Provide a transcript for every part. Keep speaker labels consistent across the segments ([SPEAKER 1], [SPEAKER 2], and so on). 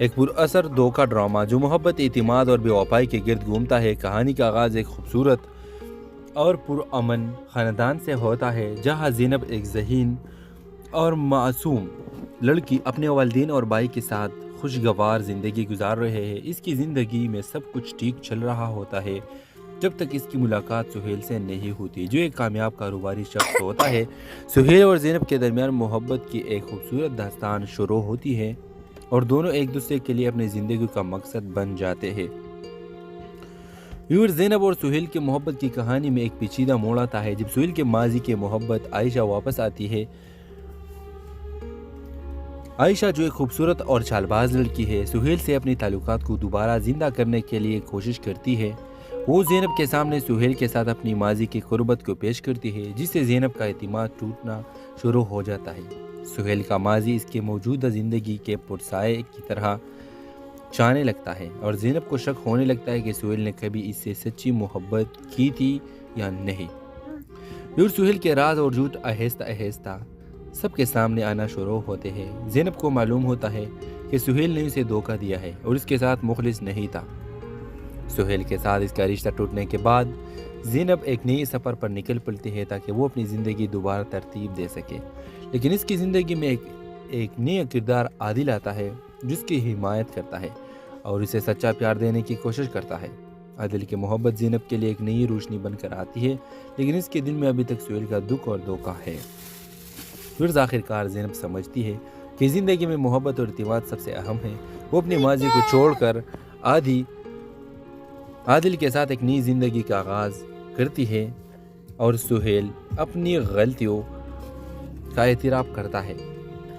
[SPEAKER 1] ایک پراسر دھوکہ ڈرامہ جو محبت، اعتماد اور بے وفائی کے گرد گھومتا ہے۔ کہانی کا آغاز ایک خوبصورت اور پرامن خاندان سے ہوتا ہے، جہاں زینب ایک ذہین اور معصوم لڑکی اپنے والدین اور بھائی کے ساتھ خوشگوار زندگی گزار رہے ہیں۔ اس کی زندگی میں سب کچھ ٹھیک چل رہا ہوتا ہے جب تک اس کی ملاقات سہیل سے نہیں ہوتی، جو ایک کامیاب کاروباری شخص ہوتا ہے۔ سہیل اور زینب کے درمیان محبت کی ایک خوبصورت داستان شروع ہوتی ہے اور دونوں ایک دوسرے کے لیے اپنی زندگی کا مقصد بن جاتے ہیں۔ زینب اور سہیل کی محبت کی کہانی میں ایک پیچیدہ موڑ آتا ہے جب سہیل کے ماضی کی محبت عائشہ واپس آتی ہے۔ عائشہ جو ایک خوبصورت اور چالباز لڑکی ہے، سہیل سے اپنی تعلقات کو دوبارہ زندہ کرنے کے لیے کوشش کرتی ہے۔ وہ زینب کے سامنے سہیل کے ساتھ اپنی ماضی کی قربت کو پیش کرتی ہے، جس سے زینب کا اعتماد ٹوٹنا شروع ہو جاتا ہے۔ سہیل کا ماضی اس کے موجودہ زندگی کے پرسائے کی طرح چانے لگتا ہے اور زینب کو شک ہونے لگتا ہے کہ سہیل نے کبھی اس سے سچی محبت کی تھی یا نہیں۔ پھر سہیل کے راز اور جھوٹ آہستہ آہستہ سب کے سامنے آنا شروع ہوتے ہیں۔ زینب کو معلوم ہوتا ہے کہ سہیل نے اسے دھوکہ دیا ہے اور اس کے ساتھ مخلص نہیں تھا۔ سہیل کے ساتھ اس کا رشتہ ٹوٹنے کے بعد زینب ایک نئی سفر پر نکل پڑتی ہے تاکہ وہ اپنی زندگی دوبارہ ترتیب دے سکے، لیکن اس کی زندگی میں ایک نیا کردار عادل آتا ہے جس کی حمایت کرتا ہے اور اسے سچا پیار دینے کی کوشش کرتا ہے۔ عادل کی محبت زینب کے لیے ایک نئی روشنی بن کر آتی ہے، لیکن اس کے دل میں ابھی تک سہیل کا دکھ اور دھوکہ ہے۔ پھر آخر کار زینب سمجھتی ہے کہ زندگی میں محبت اور اعتماد سب سے اہم ہے۔ وہ اپنی ماضی کو چھوڑ کر عادل کے ساتھ ایک نئی زندگی کا آغاز کرتی ہے اور سہیل اپنی غلطیوں کا اعتراف کرتا ہے،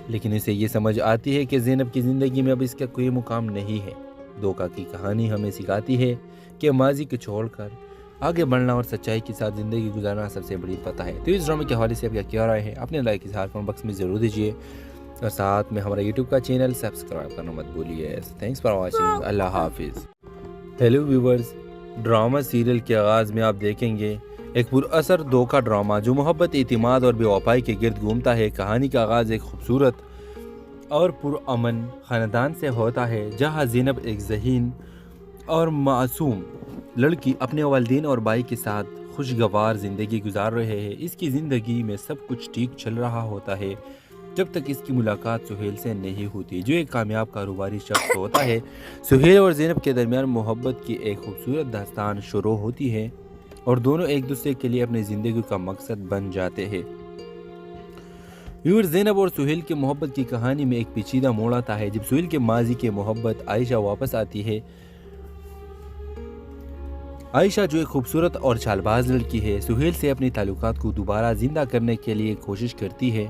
[SPEAKER 1] لیکن اسے یہ سمجھ آتی ہے کہ زینب کی زندگی میں اب اس کا کوئی مقام نہیں ہے۔ دھوکہ کی کہانی ہمیں سکھاتی ہے کہ ماضی کو چھوڑ کر آگے بڑھنا اور سچائی کے ساتھ زندگی گزارنا سب سے بڑی فتح ہے۔ تو اس ڈرامے کے حوالے سے آپ کیا رائے ہے؟ اپنے لائک اظہار کمنٹ باکس میں ضرور دیجیے اور ساتھ میں ہمارا یوٹیوب کا چینل سبسکرائب کرنا مت بھولیے۔ Thanks for watching. اللہ حافظ۔ ہیلو ویورز، ڈرامہ سیریل کے آغاز میں آپ دیکھیں گے ایک پراسر دھوکہ ڈرامہ جو محبت، اعتماد اور بے وفائی کے گرد گھومتا ہے۔ کہانی کا آغاز ایک خوبصورت اور پرامن خاندان سے ہوتا ہے، جہاں زینب ایک ذہین اور معصوم لڑکی اپنے والدین اور بھائی کے ساتھ خوشگوار زندگی گزار رہے ہیں۔ اس کی زندگی میں سب کچھ ٹھیک چل رہا ہوتا ہے جب تک اس کی ملاقات سہیل سے نہیں ہوتی، جو ایک کامیاب کاروباری شخص ہوتا ہے۔ سہیل اور زینب کے درمیان محبت کی ایک خوبصورت داستان شروع ہوتی ہے اور دونوں ایک دوسرے کے لیے اپنی زندگی کا مقصد بن جاتے ہیں۔ زینب اور سہیل کی محبت کی کہانی میں ایک پیچیدہ موڑ آتا ہے جب سہیل کے ماضی کی محبت عائشہ واپس آتی ہے۔ عائشہ جو ایک خوبصورت اور چالباز لڑکی ہے، سہیل سے اپنی تعلقات کو دوبارہ زندہ کرنے کے لیے کوشش کرتی ہے۔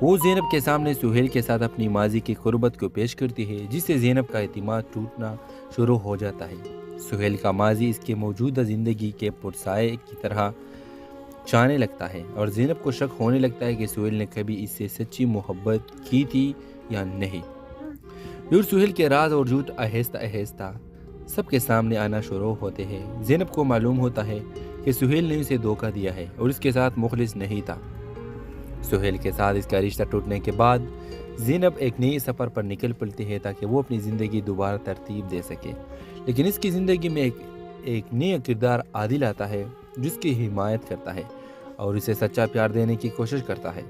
[SPEAKER 1] وہ زینب کے سامنے سہیل کے ساتھ اپنی ماضی کی قربت کو پیش کرتی ہے، جس سے زینب کا اعتماد ٹوٹنا شروع ہو جاتا ہے۔ سہیل کا ماضی اس کے موجودہ زندگی کے پرسائے کی طرح چانے لگتا ہے اور زینب کو شک ہونے لگتا ہے کہ سہیل نے کبھی اس سے سچی محبت کی تھی یا نہیں۔ پھر سہیل کے راز اور جھوٹ آہستہ آہستہ سب کے سامنے آنا شروع ہوتے ہیں۔ زینب کو معلوم ہوتا ہے کہ سہیل نے اسے دھوکہ دیا ہے اور اس کے ساتھ مخلص نہیں تھا۔ سہیل کے ساتھ اس کا رشتہ ٹوٹنے کے بعد زینب ایک نئی سفر پر نکل پڑتی ہے تاکہ وہ اپنی زندگی دوبارہ ترتیب دے سکے، لیکن اس کی زندگی میں ایک نیا کردار عادل آتا ہے جس کی حمایت کرتا ہے اور اسے سچا پیار دینے کی کوشش کرتا ہے۔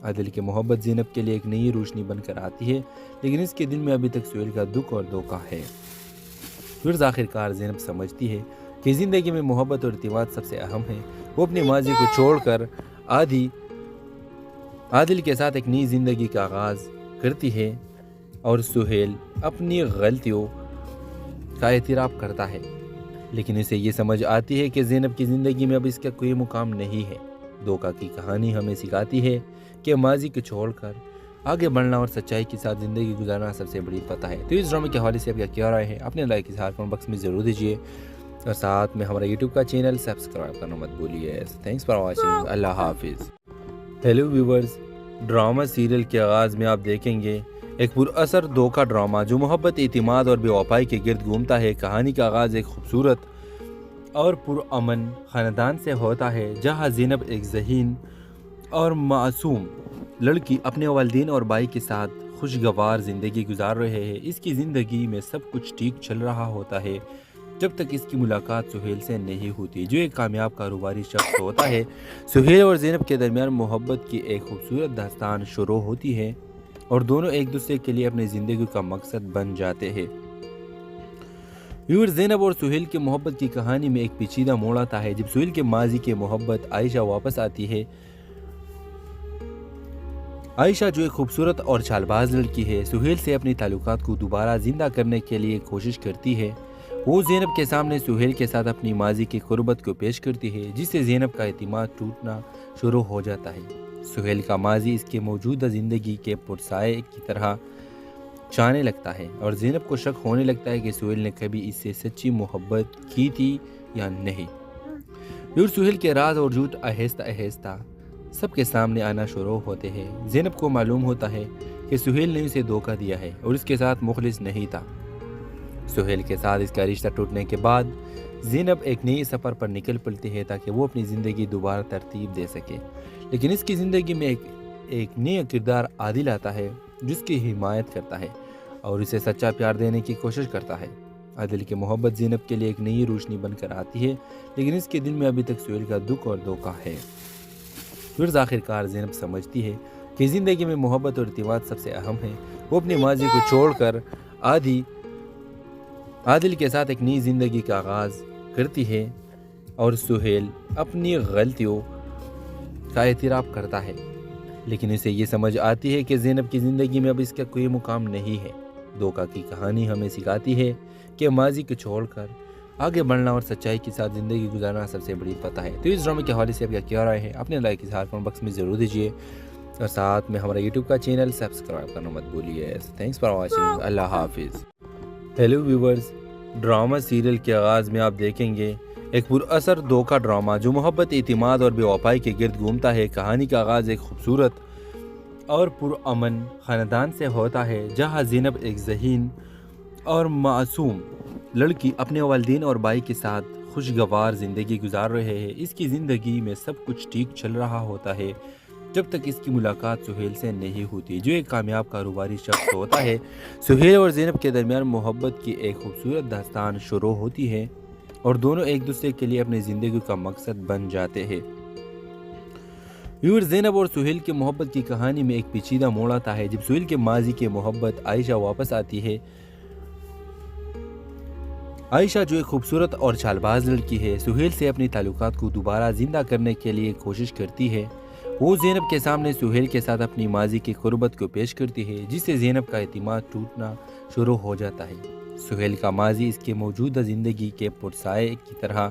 [SPEAKER 1] عادل کی محبت زینب کے لیے ایک نئی روشنی بن کر آتی ہے، لیکن اس کے دل میں ابھی تک سہیل کا دکھ اور دھوکہ ہے۔ پھر آخر کار زینب سمجھتی ہے کہ زندگی میں محبت اور اعتماد سب سے اہم ہے۔ وہ اپنی ماضی کو چھوڑ کر عادل کے ساتھ ایک نئی زندگی کا آغاز کرتی ہے اور سہیل اپنی غلطیوں کا اعتراف کرتا ہے، لیکن اسے یہ سمجھ آتی ہے کہ زینب کی زندگی میں اب اس کا کوئی مقام نہیں ہے۔ دھوکہ کی کہانی ہمیں سکھاتی ہے کہ ماضی کو چھوڑ کر آگے بڑھنا اور سچائی کے ساتھ زندگی گزارنا سب سے بڑی فتح ہے۔ تو اس ڈرامے کے حوالے سے آپ کیا رائے ہے؟ اپنے لائک اظہار کمنٹ باکس میں ضرور دیجیے اور ساتھ میں ہمارا یوٹیوب کا چینل سبسکرائب کرنا مت بھولیے۔ Thanks for watching. اللہ حافظ۔ ہیلو ویورز، ڈرامہ سیریل کے آغاز میں آپ دیکھیں گے ایک پراسر دھوکہ ڈرامہ جو محبت، اعتماد اور بے وفائی کے گرد گھومتا ہے۔ کہانی کا آغاز ایک خوبصورت اور پرامن خاندان سے ہوتا ہے، جہاں زینب ایک ذہین اور معصوم لڑکی اپنے والدین اور بھائی کے ساتھ خوشگوار زندگی گزار رہے ہیں۔ اس کی زندگی میں سب کچھ ٹھیک چل رہا ہوتا ہے جب تک اس کی ملاقات سہیل سے نہیں ہوتی، جو ایک کامیاب کاروباری شخص ہوتا ہے۔ سہیل اور زینب کے درمیان محبت کی ایک خوبصورت داستان شروع ہوتی ہے اور دونوں ایک دوسرے کے لیے اپنی زندگی کا مقصد بن جاتے ہیں۔ زینب اور سہیل کی محبت کی کہانی میں ایک پیچیدہ موڑ آتا ہے جب سہیل کے ماضی کی محبت عائشہ واپس آتی ہے۔ عائشہ جو ایک خوبصورت اور چال باز لڑکی ہے، سہیل سے اپنی تعلقات کو دوبارہ زندہ کرنے کے لیے کوشش کرتی ہے۔ وہ زینب کے سامنے سہیل کے ساتھ اپنی ماضی کی قربت کو پیش کرتی ہے، جس سے زینب کا اعتماد ٹوٹنا شروع ہو جاتا ہے۔ سہیل کا ماضی اس کے موجودہ زندگی کے پرسائے کی طرح چانے لگتا ہے اور زینب کو شک ہونے لگتا ہے کہ سہیل نے کبھی اس سے سچی محبت کی تھی یا نہیں۔ پھر سہیل کے راز اور جھوٹ آہستہ آہستہ سب کے سامنے آنا شروع ہوتے ہیں۔ زینب کو معلوم ہوتا ہے کہ سہیل نے اسے دھوکہ دیا ہے اور اس کے ساتھ مخلص نہیں تھا۔ سہیل کے ساتھ اس کا رشتہ ٹوٹنے کے بعد زینب ایک نئی سفر پر نکل پڑتی ہے تاکہ وہ اپنی زندگی دوبارہ ترتیب دے سکے، لیکن اس کی زندگی میں ایک نیا کردار عادل آتا ہے جس کی حمایت کرتا ہے اور اسے سچا پیار دینے کی کوشش کرتا ہے۔ عادل کی محبت زینب کے لیے ایک نئی روشنی بن کر آتی ہے، لیکن اس کے دل میں ابھی تک سہیل کا دکھ اور دھوکہ ہے۔ پھر آخرکار زینب سمجھتی ہے کہ زندگی میں محبت اور اعتماد سب سے اہم ہے۔ وہ اپنی ماضی کو چھوڑ کر عادل کے ساتھ ایک نئی زندگی کا آغاز کرتی ہے اور سہیل اپنی غلطیوں کا اعتراف کرتا ہے، لیکن اسے یہ سمجھ آتی ہے کہ زینب کی زندگی میں اب اس کا کوئی مقام نہیں ہے۔ دھوکہ کی کہانی ہمیں سکھاتی ہے کہ ماضی کو چھوڑ کر آگے بڑھنا اور سچائی کے ساتھ زندگی گزارنا سب سے بڑی فتح ہے۔ تو اس ڈرامے کے حوالے سے آپ کیا رائے ہے؟ اپنے لائک اظہار کمنٹ باکس میں ضرور دیجیے اور ساتھ میں ہمارا یوٹیوب کا چینل سبسکرائب کرنا مت بھولیے۔ Thanks for watching. اللہ حافظ۔ ہیلو ویورز، ڈرامہ سیریل کے آغاز میں آپ دیکھیں گے ایک پراثر دھوکہ ڈرامہ جو محبت، اعتماد اور بے وفائی کے گرد گھومتا ہے۔ کہانی کا آغاز ایک خوبصورت اور پرامن خاندان سے ہوتا ہے جہاں زینب ایک ذہین اور معصوم لڑکی اپنے والدین اور بھائی کے ساتھ خوشگوار زندگی گزار رہے ہیں۔ اس کی زندگی میں سب کچھ ٹھیک چل رہا ہوتا ہے جب تک اس کی ملاقات سہیل سے نہیں ہوتی، جو ایک کامیاب کاروباری شخص ہوتا ہے۔ سہیل اور زینب کے درمیان محبت کی ایک خوبصورت داستان شروع ہوتی ہے اور دونوں ایک دوسرے کے لیے اپنی زندگی کا مقصد بن جاتے ہیں۔ زینب اور سہیل کی محبت کی کہانی میں ایک پیچیدہ موڑ آتا ہے جب سہیل کے ماضی کی محبت عائشہ واپس آتی ہے۔ عائشہ جو ایک خوبصورت اور چال باز لڑکی ہے، سہیل سے اپنی تعلقات کو دوبارہ زندہ کرنے کے لیے کوشش کرتی ہے۔ وہ زینب کے سامنے سہیل کے ساتھ اپنی ماضی کی قربت کو پیش کرتی ہے، جس سے زینب کا اعتماد ٹوٹنا شروع ہو جاتا ہے۔ سہیل کا ماضی اس کے موجودہ زندگی کے پرسائے کی طرح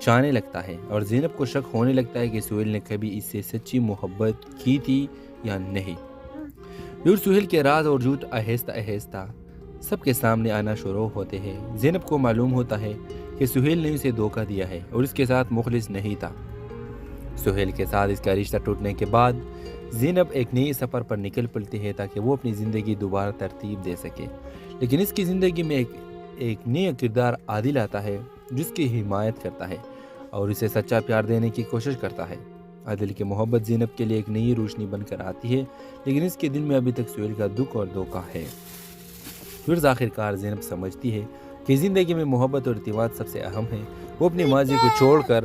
[SPEAKER 1] چانے لگتا ہے اور زینب کو شک ہونے لگتا ہے کہ سہیل نے کبھی اس سے سچی محبت کی تھی یا نہیں۔ پھر سہیل کے راز اور جھوٹ آہستہ آہستہ سب کے سامنے آنا شروع ہوتے ہیں۔ زینب کو معلوم ہوتا ہے کہ سہیل نے اسے دھوکہ دیا ہے اور اس کے ساتھ مخلص نہیں تھا۔ سہیل کے ساتھ اس کا رشتہ ٹوٹنے کے بعد زینب ایک نئی سفر پر نکل پڑتی ہے تاکہ وہ اپنی زندگی دوبارہ ترتیب دے سکے، لیکن اس کی زندگی میں ایک نیا کردار عادل آتا ہے جس کی حمایت کرتا ہے اور اسے سچا پیار دینے کی کوشش کرتا ہے۔ عادل کی محبت زینب کے لیے ایک نئی روشنی بن کر آتی ہے، لیکن اس کے دل میں ابھی تک سہیل کا دکھ اور دھوکہ ہے۔ پھر آخرکار زینب سمجھتی ہے کہ زندگی میں محبت اور اعتماد سب سے اہم ہے۔ وہ اپنی ماضی کو چھوڑ کر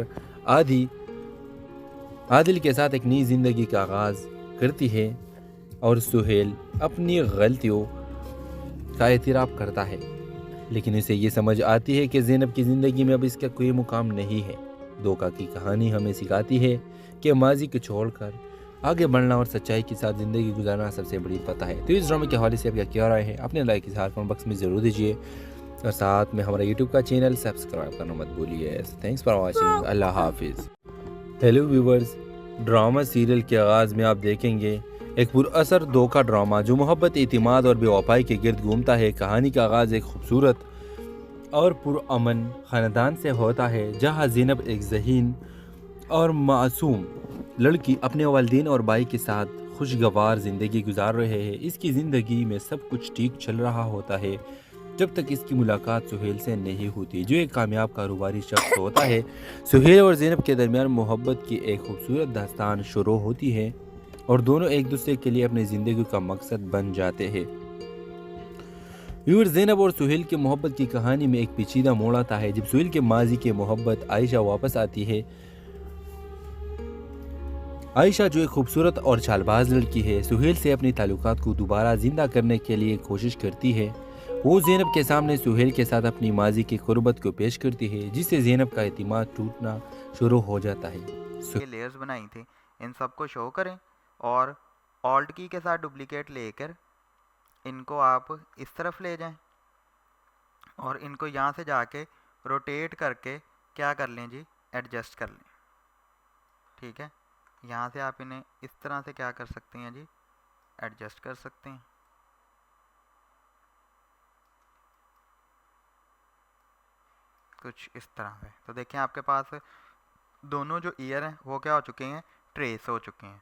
[SPEAKER 1] عادل کے ساتھ ایک نئی زندگی کا آغاز کرتی ہے اور سہیل اپنی غلطیوں کا اعتراف کرتا ہے، لیکن اسے یہ سمجھ آتی ہے کہ زینب کی زندگی میں اب اس کا کوئی مقام نہیں ہے۔ دھوکہ کی کہانی ہمیں سکھاتی ہے کہ ماضی کو چھوڑ کر آگے بڑھنا اور سچائی کے ساتھ زندگی گزارنا سب سے بڑی فتح ہے۔ تو اس ڈرامے کے حوالے سے آپ کیا رائے ہے؟ اپنے لائک اظہار کمنٹ باکس میں ضرور دیجیے اور ساتھ میں ہمارا یوٹیوب کا چینل سبسکرائب کرنا مت بھولیے۔ Thanks for watching. اللہ حافظ۔ ہیلو ویورز، ڈرامہ سیریل کے آغاز میں آپ دیکھیں گے ایک پراثر دھوکہ ڈرامہ جو محبت، اعتماد اور بے وفائی کے گرد گھومتا ہے۔ کہانی کا آغاز ایک خوبصورت اور پرامن خاندان سے ہوتا ہے جہاں زینب ایک ذہین اور معصوم لڑکی اپنے والدین اور بھائی کے ساتھ خوشگوار زندگی گزار رہے ہیں۔ اس کی زندگی میں سب کچھ ٹھیک چل رہا ہوتا ہے جب تک اس کی ملاقات سہیل سے نہیں ہوتی، جو ایک کامیاب کاروباری شخص ہوتا ہے۔ سہیل اور زینب کے درمیان محبت کی ایک خوبصورت داستان شروع ہوتی ہے اور دونوں ایک دوسرے کے لیے اپنی زندگی کا مقصد بن جاتے ہیں۔ ویور زینب اور سہیل کی محبت کی کہانی میں ایک پیچیدہ موڑ آتا ہے جب سہیل کے ماضی کی محبت عائشہ واپس آتی ہے۔ عائشہ جو ایک خوبصورت اور چال باز لڑکی ہے، سہیل سے اپنے تعلقات کو دوبارہ زندہ کرنے کے لیے کوشش کرتی ہے۔ وہ زینب کے سامنے سہیل کے ساتھ اپنی ماضی کی قربت کو پیش کرتی ہے، جس سے زینب کا اعتماد ٹوٹنا شروع ہو جاتا ہے۔
[SPEAKER 2] یہ لیئرز بنائی تھی ان سب کو شو کریں اور آلٹ کی کے ساتھ ڈپلیکیٹ لے کر ان کو آپ اس طرف لے جائیں اور ان کو یہاں سے جا کے روٹیٹ کر کے کیا کر لیں جی، ایڈجسٹ کر لیں۔ ٹھیک ہے، یہاں سے آپ انہیں اس طرح سے کیا کر سکتے ہیں جی، ایڈجسٹ کر سکتے ہیں۔ کچھ اس طرح سے تو دیکھیں آپ کے پاس دونوں جو ایئر ہیں وہ کیا ہو چکے ہیں، ٹریس ہو چکے ہیں۔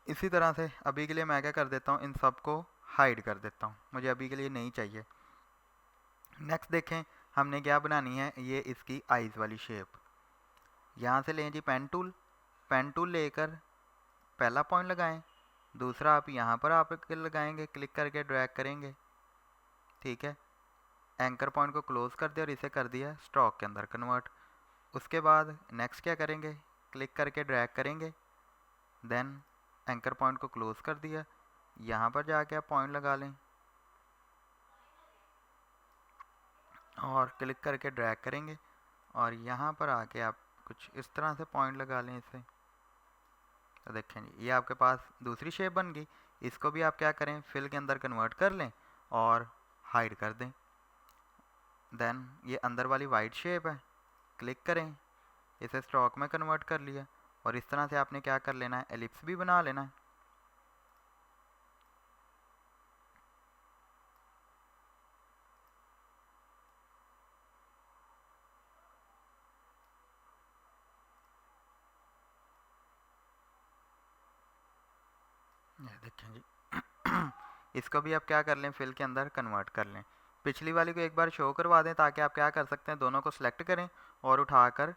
[SPEAKER 2] اسی طرح سے ابھی کے لیے میں کیا کر دیتا ہوں، ان سب کو ہائیڈ کر دیتا ہوں، مجھے ابھی کے لیے نہیں چاہیے۔ نیکسٹ دیکھیں ہم نے کیا بنانی ہے، یہ اس کی آئیز والی شیپ۔ یہاں سے لیں جی پین ٹول لے کر پہلا پوائنٹ لگائیں، دوسرا آپ یہاں پر آپ لگائیں گے، کلک کر کے ڈریگ کریں گے۔ ٹھیک ہے، اینکر پوائنٹ کو کلوز کر دیا اور اسے کر دیا اسٹروک کے اندر کنورٹ۔ اس کے بعد نیکسٹ کیا کریں گے، کلک کر کے ڈریگ کریں گے، دین اینکر پوائنٹ کو کلوز کر دیا، یہاں پر جا کے آپ پوائنٹ لگا لیں اور کلک کر کے ڈریگ کریں گے اور یہاں پر آ کے آپ کچھ اس طرح سے پوائنٹ لگا لیں اسے۔ تو دیکھیں جی یہ آپ کے پاس دوسری شیپ بن گئی۔ اس کو بھی آپ کیا کریں، فل کے اندر کنورٹ کر لیں اور ہائیڈ کر دیں۔ دین یہ اندر والی وائٹ شیپ ہے، کلک کریں، اسے اسٹروک میں کنورٹ کر لیا اور اس طرح سے آپ نے کیا کر لینا ہے، ایلپس بھی بنا لینا ہے۔ یہ دیکھیں جی اس کو بھی آپ کیا کر لیں، فل کے اندر کنورٹ کر لیں۔ پچھلی والی کو ایک بار شو کروا دیں تاکہ آپ کیا کر سکتے ہیں، دونوں کو سلیکٹ کریں اور اٹھا کر